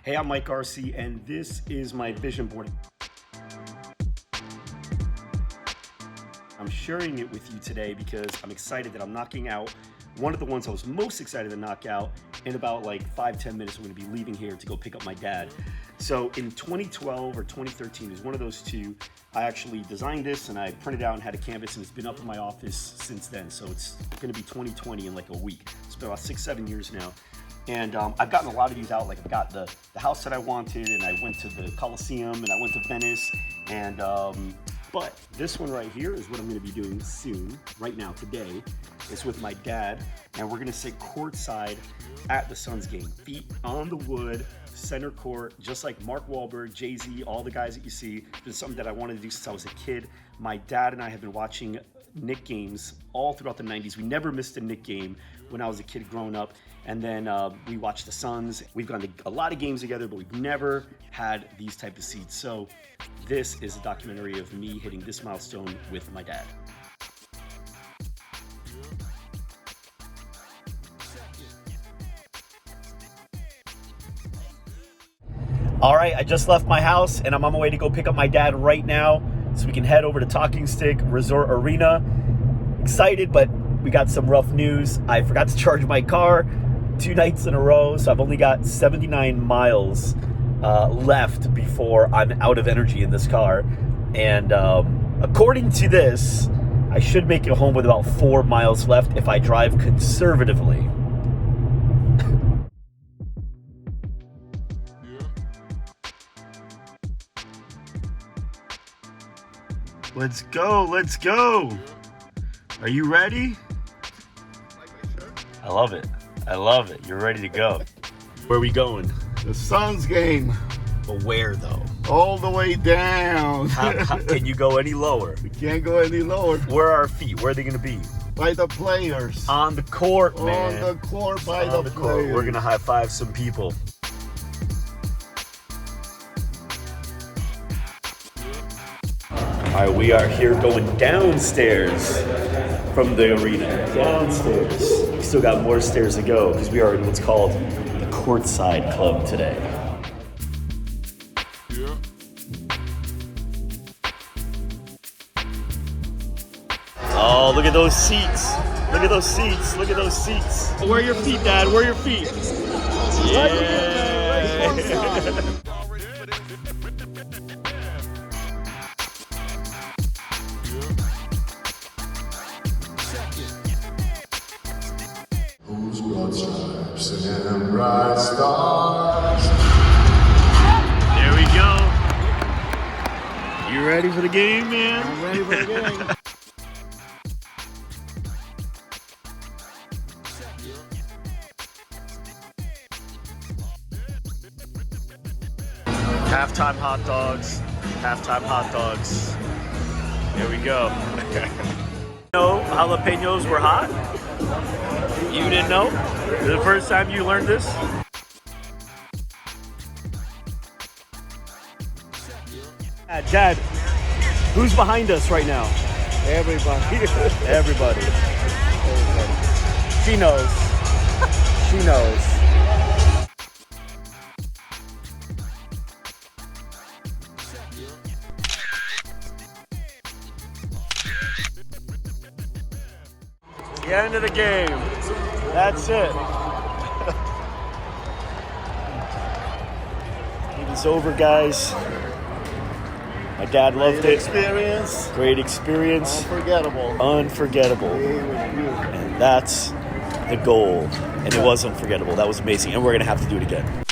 Hey, I'm Mike Arce, and this is my vision board. I'm sharing it with you today because I'm excited that I'm knocking out one of the ones I was most excited to knock out. In about like 5-10 minutes, I'm going to be leaving here to go pick up my dad. So in 2012 or 2013, it was one of those two. I actually designed this and I printed out and had a canvas, and it's been up in my office since then. So it's going to be 2020 in like a week. It's been about 6-7 years now. And I've gotten a lot of these out. Like I've got the house that I wanted, and I went to the Coliseum, and I went to Venice. And but this one right here is what I'm going to be doing soon, right now, today. It's with my dad, and we're going to sit courtside at the Suns game. Feet on the wood, center court, just like Mark Wahlberg, Jay-Z, all the guys that you see. It's something that I wanted to do since I was a kid. My dad and I have been watching Knick games all throughout the 90s. We never missed a Knick game when I was a kid growing up. And then we watched the Suns. We've gone to a lot of games together, but we've never had these type of seats. So this is a documentary of me hitting this milestone with my dad. All right, I just left my house and I'm on my way to go pick up my dad right now so we can head over to Talking Stick Resort Arena. Excited, but we got some rough news. I forgot to charge my car 2 nights in a row, so I've only got 79 miles left before I'm out of energy in this car. And according to this, I should make it home with about 4 miles left if I drive conservatively. Let's go, let's go. Are you ready? I love it. I love it. You're ready to go. Where are we going? The Suns game. But where though? All the way down. How can you go any lower? We can't go any lower. Where are our feet? Where are they going to be? By the players. On the court, man. On the court by On the court. players. We're going to high five some people. All right, we are here going downstairs from the arena. Downstairs. We still got more stairs to go because we are in what's called the Courtside Club today. Oh, look at those seats. Look at those seats. Look at those seats. Where are your feet, Dad? Where are your feet? Yeah. Whose blood stripes and bright stars. There we go. You ready for the game, man? I'm ready for the game. Halftime hot dogs. Halftime hot dogs. Here we go. No, jalapenos were hot? You didn't know? The first time you learned this? Dad, who's behind us right now? Everybody. Everybody. She knows. She knows. The end of the game. That's it. It is over, guys. My dad loved Great it. experience. Great experience. Unforgettable. Unforgettable. It was beautiful. And that's the goal. And it was unforgettable. That was amazing. And we're going to have to do it again.